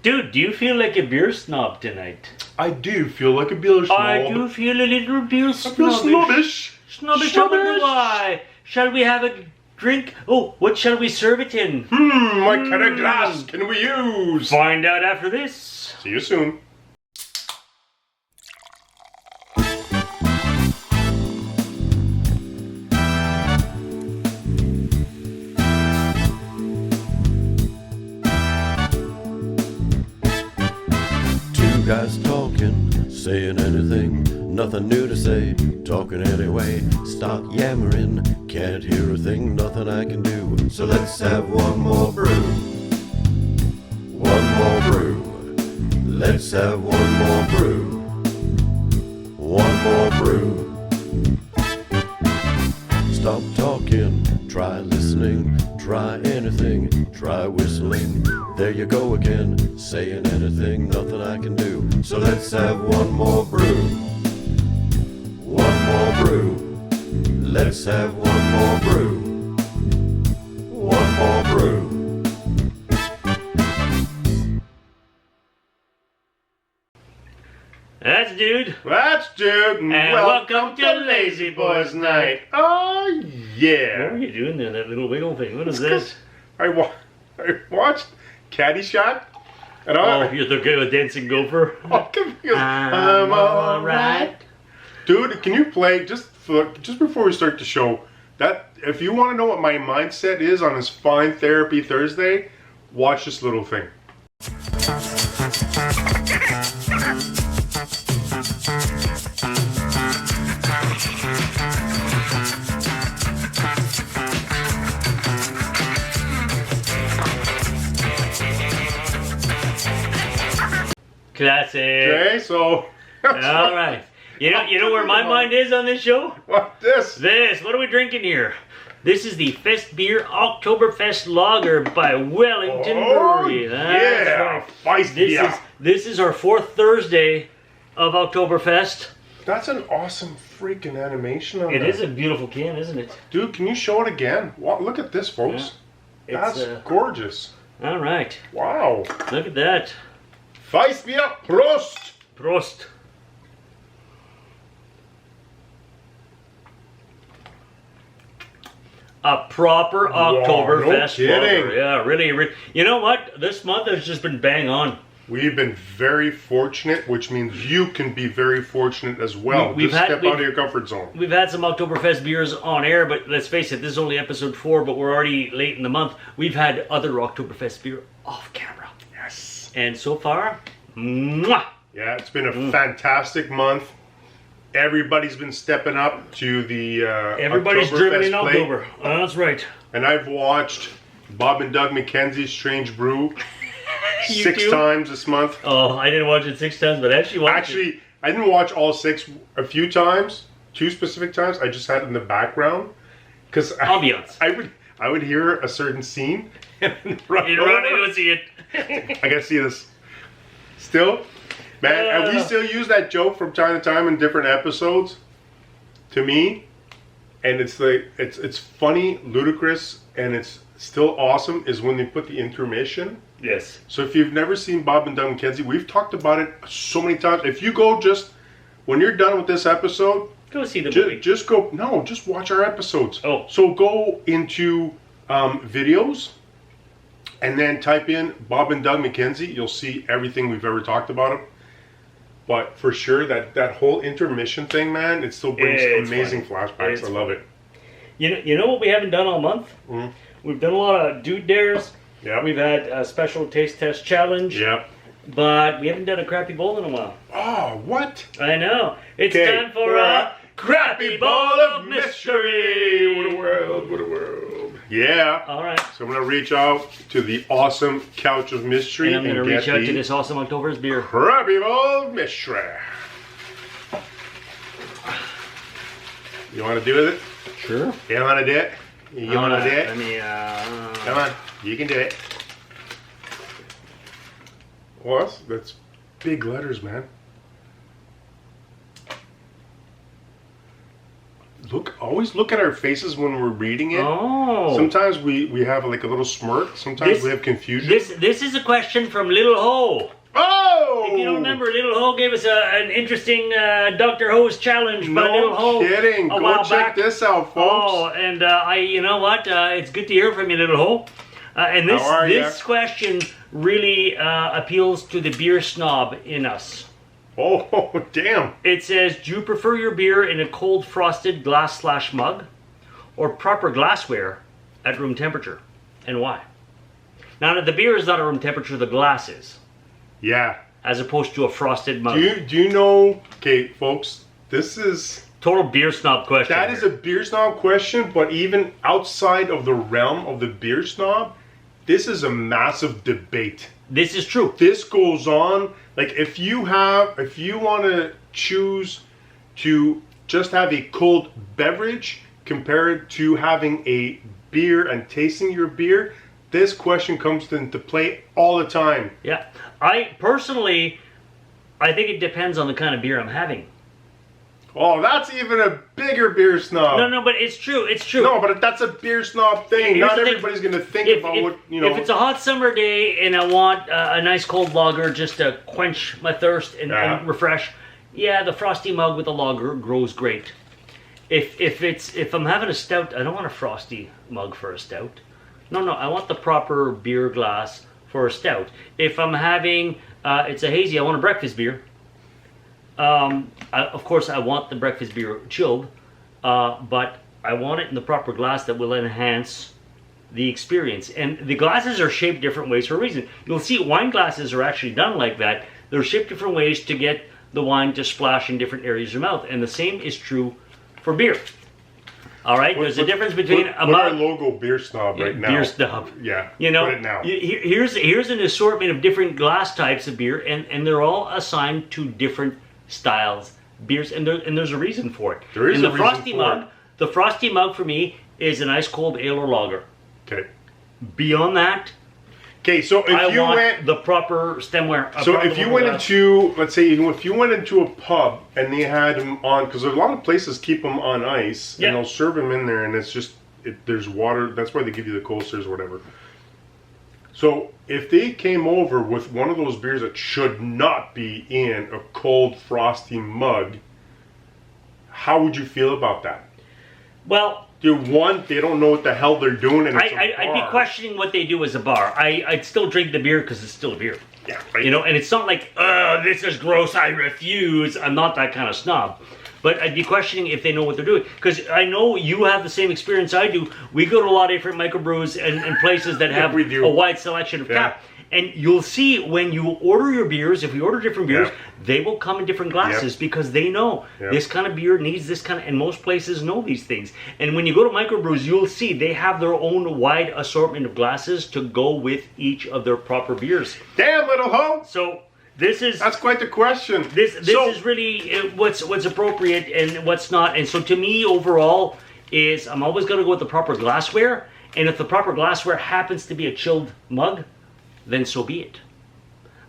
Dude, do you feel like a beer snob tonight? I do feel like a beer snob. I do feel a little beer I feel snobbish. snobbish. I wonder why. Shall we have a drink? Oh, what shall we serve it in? What kind of glass can we use? Find out after this. See you soon. Two guys talking, saying anything, nothing new to say, talking anyway. Start yammering, can't hear a thing, nothing I can do. So let's have one more brew. One more brew. Let's have one more brew. One more brew. Stop talking, try listening, try anything, try whistling. There you go again, saying anything, nothing I can do. So let's have one more brew. One more brew. Let's have one more brew. One more brew. That's Dude. That's Dude. And welcome to Lazyboys Night. Oh, yeah. What are you doing there, that little wiggle thing? What is this? I watched Caddyshack. And Oh, you're the guy with Dancing Gopher? I'm alright. Dude, can you play, just before we start the show, that if you want to know what my mindset is on this fine therapy Thursday, watch this little thing. Classic. Okay, so... All right. You know where my mind is on this show? What this? What are we drinking here? This is the Festbier Oktoberfest Lager by Wellington Brewery. That's yeah, right. Festbier. This is our fourth Thursday of Oktoberfest. That's an awesome freaking animation on It that. is a beautiful can, isn't it? Dude, can you show it again? Wow, look at this, folks. Yeah. That's gorgeous. All right. Wow. Look at that. Festbier, Prost! Prost. A proper Oktoberfest no kidding. lager. Yeah, really. You know what? This month has just been bang on. We've been very fortunate, which means you can be very fortunate as well. We've Just step out of your comfort zone. We've had some Oktoberfest beers on air, but let's face it, this is only episode 4, but we're already late in the month. We've had other Oktoberfest beer off camera. Yes. And so far, mwah! Yeah, it's been a fantastic month. Everybody's been stepping up to the Everybody's driven in Oktoberfest plate. October. That's right. And I've watched Bob and Doug McKenzie's Strange Brew You 6 too? times this month. Oh, I didn't watch it 6 times, but I actually watched it. Actually, I didn't watch all 6 a few times, 2 specific times. I just had it in the background because Ambiance. I would hear a certain scene and run You over. don't see it. I gotta see this. Still, man, and we still use that joke from time to time in different episodes. To me, and it's like it's funny, ludicrous, and it's still awesome. Is when they put the intermission. Yes. So if you've never seen Bob and Doug McKenzie, we've talked about it so many times. If you go when you're done with this episode, Go see the movie. just watch our episodes. Oh. So go into videos and then type in Bob and Doug McKenzie. You'll see everything we've ever talked about them. But for sure, that whole intermission thing, man, it still brings amazing flashbacks. I love it. You know what we haven't done all month? Mhm. We've done a lot of Dude Dares. Yeah. We've had a special taste test challenge. Yeah. But we haven't done a crappy bowl in a while. Oh, what? I know. It's Okay. time for a crappy bowl of mystery. What a world, what a world. Yeah. All right. So I'm going to reach out to the awesome couch of mystery And I'm going to get reach out the to this awesome Oktoberfest beer. crappy bowl of mystery. You want to do it? Sure. You want to do it? You want to do it? Let me, Come on, you can do it. What? That's big letters, man. Look always look at our faces when we're reading it. Oh. Sometimes we have like a little smirk. Sometimes we have confusion. This is a question from Little Ho. Oh! If you don't remember, Little Ho gave us an interesting Dr. Ho's challenge by Little Ho. No kidding. A Go while check back. this out, folks. Oh, and you know what? It's good to hear from you, Little Ho. And this question really appeals to the beer snob in us. Oh, damn. It says, do you prefer your beer in a cold frosted glass/mug or proper glassware at room temperature? And why? Now, the beer is not at room temperature, the glass is. Yeah. As opposed to a frosted mug. Do you know, okay, folks, this is... Total beer snob question. That is a beer snob question, but even outside of the realm of the beer snob, this is a massive debate. This is true. This goes on, like if you want to choose to just have a cold beverage compared to having a beer and tasting your beer, this question comes into play all the time. Yeah. I personally think it depends on the kind of beer I'm having. Oh, that's even a bigger beer snob. No, but it's true. It's true. No, but that's a beer snob thing. Here's Not the thing. everybody's going to think about what, you know. If it's a hot summer day and I want a nice cold lager just to quench my thirst and refresh, yeah, the frosty mug with the lager grows great. If I'm having a stout, I don't want a frosty mug for a stout. No, I want the proper beer glass for a stout. If I'm having, it's a hazy, I want a breakfast beer. Of course, I want the breakfast beer chilled, but I want it in the proper glass that will enhance the experience. And the glasses are shaped different ways for a reason. You'll see wine glasses are actually done like that. They're shaped different ways to get the wine to splash in different areas of your mouth. And the same is true for beer. All right, there's a difference between a mug. our logo beer snob right now. Beer snob. Yeah. You know, put it now. here's an assortment of different glass types of beer, and they're all assigned to different styles beers, and there's a reason for it. There is in a the reason frosty for mug. it. The frosty mug for me is an ice cold ale or lager. Okay. Beyond that, Okay, so if I you want went... the proper stemware. So if you went into, let's say, if you went into a pub and they had them on, because a lot of places keep them on ice, Yeah. and they'll serve them in there, and it's just, there's water, that's why they give you the coasters or whatever. So if they came over with one of those beers that should not be in a cold, frosty mug, how would you feel about that? well, They don't know what the hell they're doing, and it's I'd be questioning what they do as a bar. I'd still drink the beer because it's still a beer. Yeah, right. You know, and it's not like, this is gross, I refuse. I'm not that kind of snob. But I'd be questioning if they know what they're doing. Because I know you have the same experience I do. We go to a lot of different microbrews and places that have we do. a wide selection of tap. And you'll see when you order your beers, if we order different beers, they will come in different glasses because they know this kind of beer needs this kind of, and most places know these things. And when you go to microbrews, you'll see they have their own wide assortment of glasses to go with each of their proper beers. Damn, little hoe! So that's quite the question. This is really what's appropriate and what's not. And so to me, overall, is I'm always going to go with the proper glassware. And if the proper glassware happens to be a chilled mug, then so be it.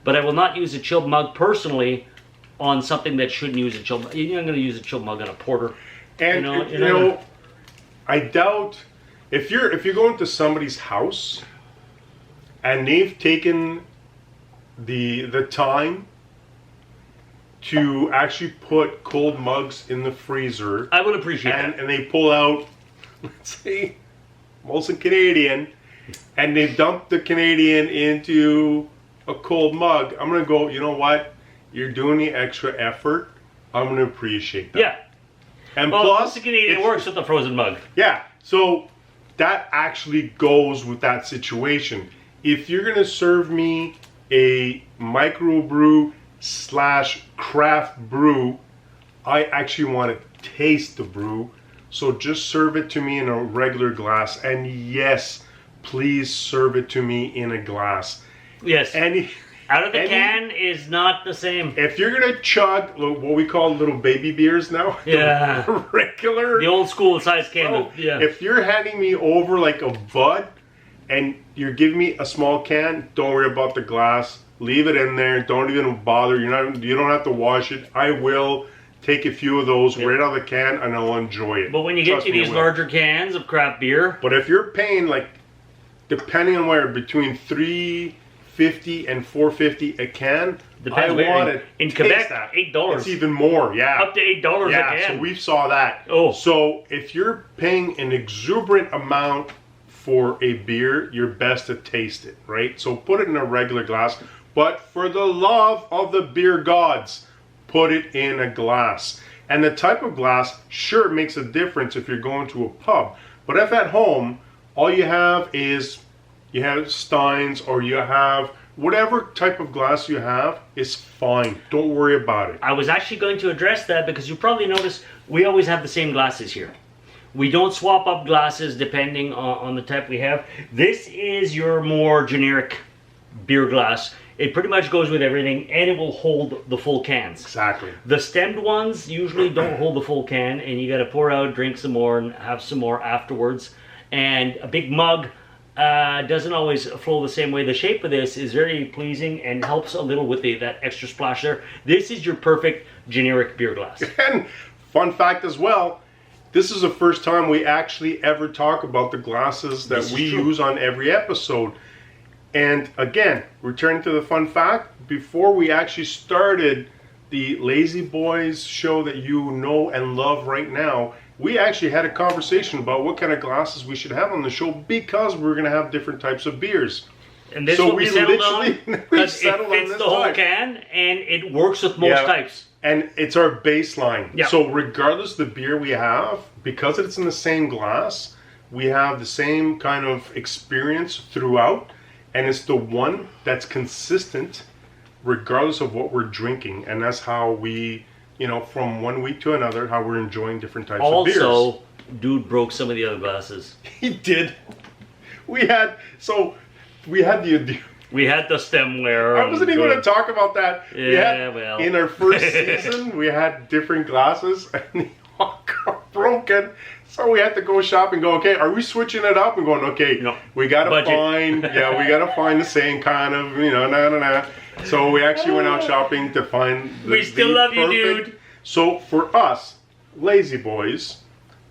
But I will not use a chilled mug personally on something that shouldn't use a chilled mug. You're not going to use a chilled mug on a porter. And you know, I doubt if you're going to somebody's house and they've taken the time to actually put cold mugs in the freezer. I would appreciate that. And they pull out, let's say, Molson Canadian, and they've dumped the Canadian into a cold mug. I'm going to go, you know what? You're doing the extra effort. I'm going to appreciate that. Yeah. And well, plus, the Canadian works with the frozen mug. Yeah. So that actually goes with that situation. If you're going to serve me a microbrew / craft brew, I actually want to taste the brew. So just serve it to me in a regular glass. And yes, please serve it to me in a glass. Yes. Out of the can is not the same. If you're going to chug what we call little baby beers now, Yeah. regular. The old school size can. So, Yeah. if you're handing me over like a Bud and you're giving me a small can, don't worry about the glass. Leave it in there. Don't even bother. You don't have to wash it. I will take a few of those right out of the can, and I'll enjoy it. But when you get Trust to me, I these will. larger cans of craft beer, But if you're paying like, depending on where, between $3.50 and $4.50 a can, Depends I where. want it. In Quebec, $8. It's even more, yeah. up to $8 a Yeah, can. so we saw that. Oh. So if you're paying an exuberant amount for a beer, you're best to taste it, right? So put it in a regular glass. But for the love of the beer gods, put it in a glass. And the type of glass, sure, it makes a difference if you're going to a pub. But if at home, all you have is, you have Steins or you have whatever type of glass you have is fine. Don't worry about it. I was actually going to address that because you probably noticed we always have the same glasses here. We don't swap up glasses depending on the type we have. This is your more generic beer glass. It pretty much goes with everything and it will hold the full cans. Exactly. The stemmed ones usually don't hold the full can and you got to pour out, drink some more and have some more afterwards. And a big mug doesn't always flow the same way. The shape of this is very pleasing and helps a little with that extra splash there. This is your perfect generic beer glass. And fun fact as well, this is the first time we actually ever talk about the glasses that we use on every episode. And again, returning to the fun fact, before we actually started the Lazyboys show that you know and love right now, we actually had a conversation about what kind of glasses we should have on the show because we're going to have different types of beers. And this So is what we we settled on literally- we because it settled on fits this the whole type. can and it works with most types. And it's our baseline. Yeah. So regardless of the beer we have, because it's in the same glass, we have the same kind of experience throughout. And it's the one that's consistent regardless of what we're drinking. And that's how we, you know, from one week to another, how we're enjoying different types of beers. Also, dude broke some of the other glasses. He did. We had the... We had the stemware. I wasn't even going to talk about that. Yeah, well. In our first season, we had different glasses, and they all got broken. So we had to go shop and go, okay, are we switching it up? And going, okay, No. we got to Budget. find, we got to find the same kind of, So we actually went out shopping to find We still love you, perfect- dude. So for us, Lazyboys,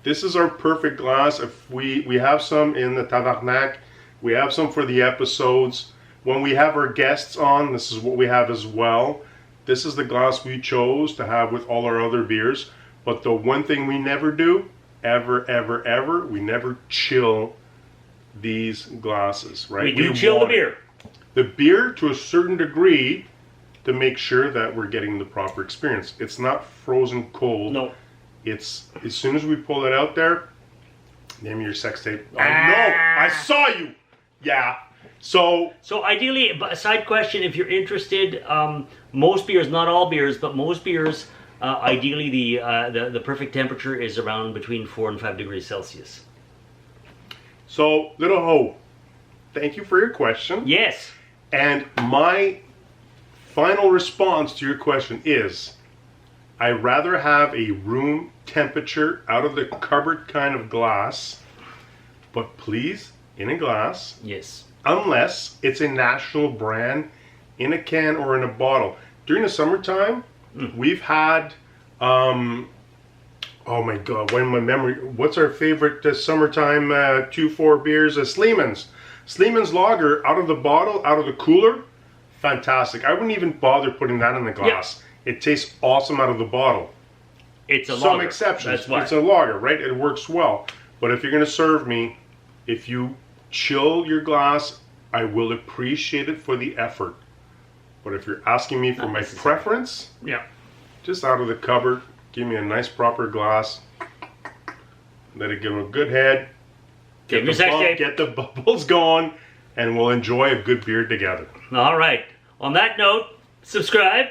this is our perfect glass. If we have some in the Tabarnak, we have some for the episodes. When we have our guests on, this is what we have as well. This is the glass we chose to have with all our other beers. But the one thing we never do, ever, we never chill these glasses, right? We do chill the want it. beer. The beer to a certain degree to make sure that we're getting the proper experience. It's not frozen cold. No. It's as soon as we pull it out there, name your sex tape. I know, I saw you. Yeah. So ideally, a side question, if you're interested, most beers, not all beers, but most beers, ideally the perfect temperature is around between 4 and 5 degrees Celsius. So, Little Ho, thank you for your question. Yes. And my final response to your question is, I'd rather have a room temperature out of the cupboard kind of glass, but please, in a glass. Yes. Unless it's a national brand in a can or in a bottle. During the summertime, we've had, oh my God, when my memory, what's our favorite summertime 2-4 beers? Sleeman's. Sleeman's Lager out of the bottle, out of the cooler, fantastic. I wouldn't even bother putting that in the glass. Yeah. It tastes awesome out of the bottle. It's a lager. Some exceptions. That's why. It's a lager, right? It works well. But if you're going to serve me, if you chill your glass, I will appreciate it for the effort. But if you're asking me for my preference, yeah, just out of the cupboard, give me a nice proper glass. Let it give them a good head. Get the bubbles going, and we'll enjoy a good beer together. All right. On that note, subscribe,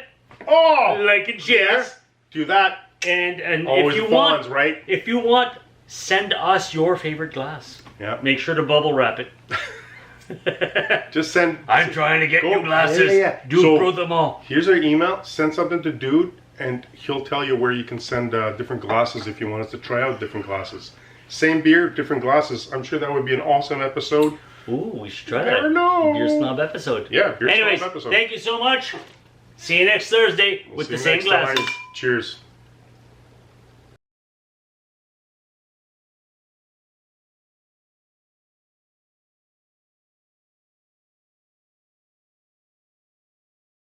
like and share. Yes, do that. And Always if you bonds, want, right? If you want, send us your favorite glass. Yeah. Make sure to bubble wrap it. Just send. I'm trying to get new glasses. Yeah. Dude, So, throw them all. Here's our email. Send something to Dude, and he'll tell you where you can send different glasses if you want us to try out different glasses. Same beer, different glasses. I'm sure that would be an awesome episode. Ooh, we should try Never that. know. Beer Snob episode. Yeah, Beer Anyways, Snob episode. thank you so much. See you next Thursday with See the you same next time. glasses. Cheers.